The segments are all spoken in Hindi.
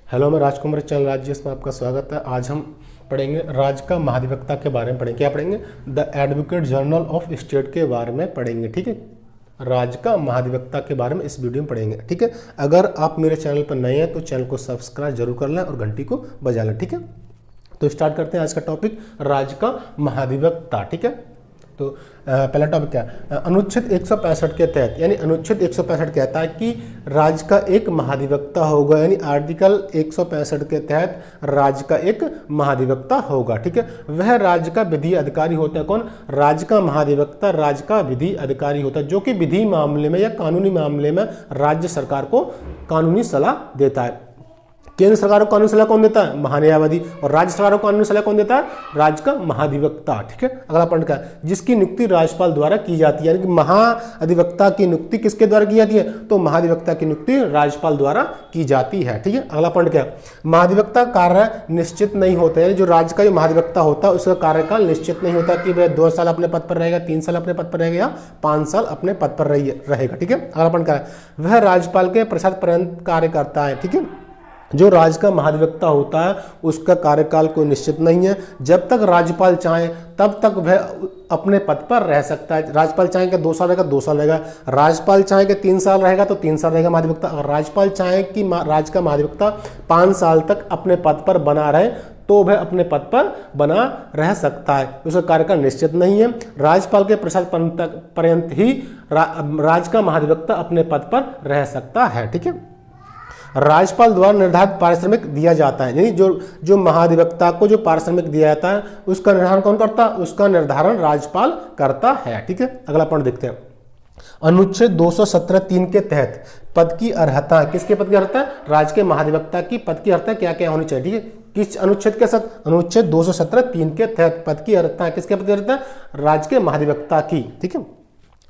हेलो, मैं राजकुमार चैनल राज्य में आपका स्वागत है। आज हम पढ़ेंगे राज्य का महाधिवक्ता के बारे में पढ़ेंगे। क्या पढ़ेंगे? The advocate general of state के बारे में पढ़ेंगे। ठीक है, राज्य का महाधिवक्ता के बारे में इस वीडियो में पढ़ेंगे। ठीक है, अगर आप मेरे चैनल पर नए हैं तो चैनल को सब्सक्राइब जरूर कर लें और घंटी को बजा लें। ठीक है, तो स्टार्ट करते हैं आज का टॉपिक, राज्य का महाधिवक्ता। ठीक है, तो पहला टॉपिक क्या है? अनुच्छेद 165 के तहत, यानी अनुच्छेद 165 कहता है कि राज्य का एक महाधिवक्ता होगा, यानी आर्टिकल 165 के तहत राज्य का एक महाधिवक्ता होगा। ठीक है, वह राज्य का विधि अधिकारी होता है। कौन? राज्य का महाधिवक्ता राज्य का विधि अधिकारी होता है, जो कि विधि मामले में या कानूनी मामले में राज्य सरकार को कानूनी सलाह देता है। केंद्र सरकार को कानूनी सलाह कौन देता है? महान्यायवादी। और राज्य सरकार को कानूनी सलाह कौन देता है? राज्य का महाधिवक्ता। ठीक है, अगला पॉइंट क्या है? जिसकी नियुक्ति राज्यपाल द्वारा की जाती है, यानी कि महाधिवक्ता की नियुक्ति किसके द्वारा की जाती है? तो महाधिवक्ता की नियुक्ति राज्यपाल द्वारा की जाती है। ठीक है, अगला पॉइंट क्या है? महाधिवक्ता कार्य निश्चित नहीं होता है, जो राज्य का जो महाधिवक्ता होता है उसका कार्यकाल निश्चित नहीं होता कि वह 2 साल अपने पद पर रहेगा, 3 साल अपने पद पर रहेगा या 5 साल अपने पद पर रहेगा। ठीक है, अगला पॉइंट क्या है? वह राज्यपाल के प्रसाद पर्यंत कार्य करता है। ठीक है, जो राज्य का महाधिवक्ता होता है उसका कार्यकाल कोई निश्चित नहीं है। जब तक राज्यपाल चाहे तब तक वह अपने पद पर रह सकता है। राज्यपाल चाहे कि 2 साल रहेगा, 2 साल रहेगा। राज्यपाल चाहे कि 3 साल रहेगा तो 3 साल रहेगा महाधिवक्ता। अगर राज्यपाल चाहे कि राज्य का महाधिवक्ता 5 साल तक अपने पद पर बना रहे तो वह अपने पद पर बना रह सकता है। उसका कार्यकाल निश्चित नहीं है। राज्यपाल के प्रसाद पर्यंत ही राज्य का महाधिवक्ता अपने पद पर रह सकता है। ठीक है, राज्यपाल द्वारा निर्धारित पारिश्रमिक दिया जाता है, यानी जो महाधिवक्ता को जो पारिश्रमिक दिया जाता है उसका निर्धारण कौन करता है? उसका निर्धारण राज्यपाल करता है। ठीक है, अगला पॉइंट देखते हैं। अनुच्छेद 217(3) के तहत पद की अर्हता, किसके पद की अर्हता है? राज्य के महाधिवक्ता की पद की अर्हता क्या क्या होनी चाहिए? ठीक है, किस अनुच्छेद के साथ? अनुच्छेद 217(3) के तहत पद की अर्हता, किसके पद की अर्हता है? राज्य के महाधिवक्ता की। ठीक है,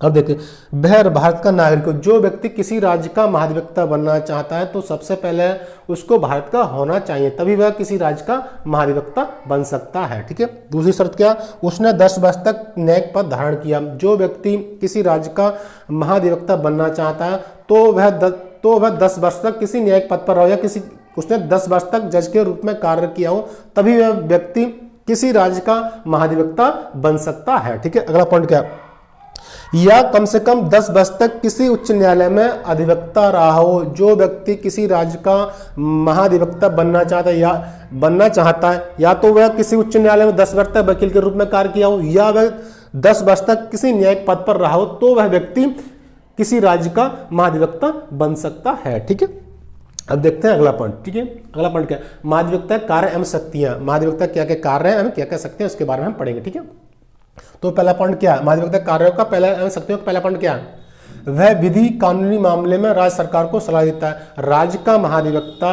अब देखिए, वह भारत का नागरिक हो। जो व्यक्ति किसी राज्य का महाधिवक्ता बनना चाहता है तो सबसे पहले उसको भारत का होना चाहिए, तभी वह किसी राज्य का महाधिवक्ता बन सकता है। ठीक है, दूसरी शर्त क्या? उसने 10 वर्ष तक न्यायिक पद धारण किया। जो व्यक्ति किसी राज्य का महाधिवक्ता बनना चाहता है तो वह 10 वर्ष तक किसी न्यायिक पद पर रहो या उसने 10 वर्ष तक जज के रूप में कार्य किया हो, तभी वह व्यक्ति किसी राज्य का महाधिवक्ता बन सकता है। ठीक है, अगला पॉइंट क्या? या कम से कम 10 वर्ष तक किसी उच्च न्यायालय में अधिवक्ता रहा हो। जो व्यक्ति किसी राज्य का महाधिवक्ता बनना चाहता है या तो वह किसी उच्च न्यायालय में 10 वर्ष तक वकील के रूप में कार्य किया हो, या वह 10 वर्ष तक किसी न्यायिक पद पर रहा हो, तो वह व्यक्ति किसी राज्य का महाधिवक्ता बन सकता है। ठीक है, अब देखते हैं अगला पॉइंट। ठीक है, अगला पॉइंट क्या? महाधिवक्ता कार्य एवं शक्तियां। महाधिवक्ता क्या क्या कार्य है, हम क्या कह सकते हैं उसके बारे में हम पढ़ेंगे। ठीक है, तो पहला पॉइंट क्या है? महाधिवक्ता कार्यों का पहला शक्तियों का पहला पॉइंट क्या है? वह विधि कानूनी मामले में राज्य सरकार को सलाह देता है। राज्य का महाधिवक्ता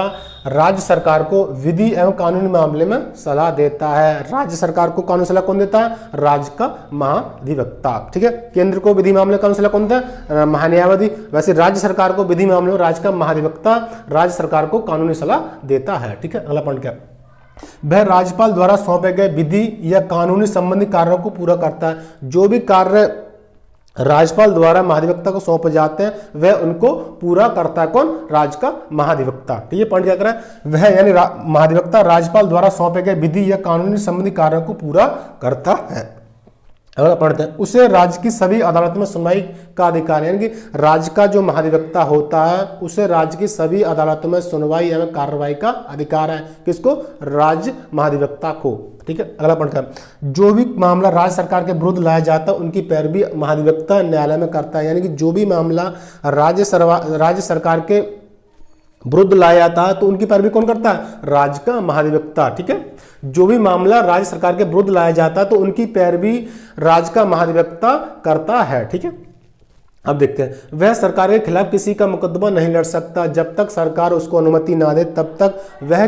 राज्य सरकार को विधि एवं कानूनी मामले में सलाह देता है। राज्य सरकार को कानूनी सलाह कौन देता है? राज्य का महाधिवक्ता। ठीक है, केंद्र को विधि मामले कानूनी सलाह कौन देता है? महान्यायवादी। वैसे राज्य सरकार को विधि मामले में राज्य का महाधिवक्ता राज्य सरकार को कानूनी सलाह देता है। ठीक है, अगला पॉइंट क्या? वह राज्यपाल द्वारा सौंपे गए विधि या कानूनी संबंधी कार्यों को पूरा करता है। जो भी कार्य राज्यपाल द्वारा महाधिवक्ता को सौंपे जाते हैं वह उनको पूरा करता है। कौन? राज्य का महाधिवक्ता। ठीक है, पॉइंट क्या कर रहा है? वह यानी महाधिवक्ता राज्यपाल द्वारा सौंपे गए विधि या कानूनी संबंधी कार्यों को पूरा करता है। अगला पढ़ते हैं, उसे राज्य की सभी अदालत में सुनवाई का अधिकार है, यानी कि राज्य का जो महाधिवक्ता होता है उसे राज्य की सभी अदालतों में सुनवाई एवं कार्रवाई का अधिकार है। किसको? राज्य महाधिवक्ता को। ठीक है, अगला पॉइंट है, जो भी मामला राज्य सरकार के विरुद्ध लाया जाता है उनकी पैरवी महाधिवक्ता न्यायालय में करता है। यानी कि जो भी मामला राज्य सरकार के विरुद्ध लाया जाता है तो उनकी पैरवी कौन करता है? राज्य का महाधिवक्ता। ठीक है, जो भी मामला राज्य सरकार के विरुद्ध लाया जाता है तो उनकी पैरवी राज्य का महाधिवक्ता करता है। ठीक है, अब देखते हैं, वह सरकार के खिलाफ किसी का मुकदमा नहीं लड़ सकता। जब तक सरकार उसको अनुमति ना दे तब तक वह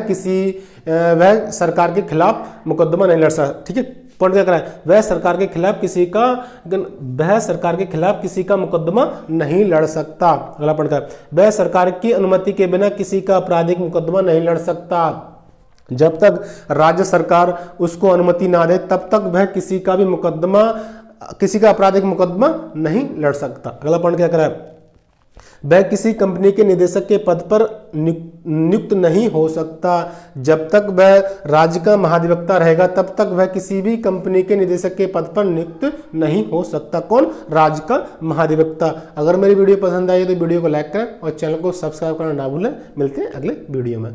सरकार के खिलाफ मुकदमा नहीं लड़ सकता। ठीक है, पॉइंट क्या कर रहा है? वह सरकार के खिलाफ किसी का मुकदमा नहीं लड़ सकता। अगला पॉइंट क्या है? वह सरकार की अनुमति के बिना किसी का आपराधिक मुकदमा नहीं लड़ सकता। जब तक राज्य सरकार उसको अनुमति ना दे तब तक वह किसी का आपराधिक मुकदमा नहीं लड़ सकता। अगला पॉइंट क्या कर रहा है? वह किसी कंपनी के निदेशक के पद पर नियुक्त नहीं हो सकता। जब तक वह राज्य का महाधिवक्ता रहेगा तब तक वह किसी भी कंपनी के निदेशक के पद पर नियुक्त नहीं हो सकता। कौन? राज्य का महाधिवक्ता। अगर मेरी वीडियो पसंद आई तो वीडियो को लाइक करें और चैनल को सब्सक्राइब करना ना भूलें। मिलते हैं अगले वीडियो में।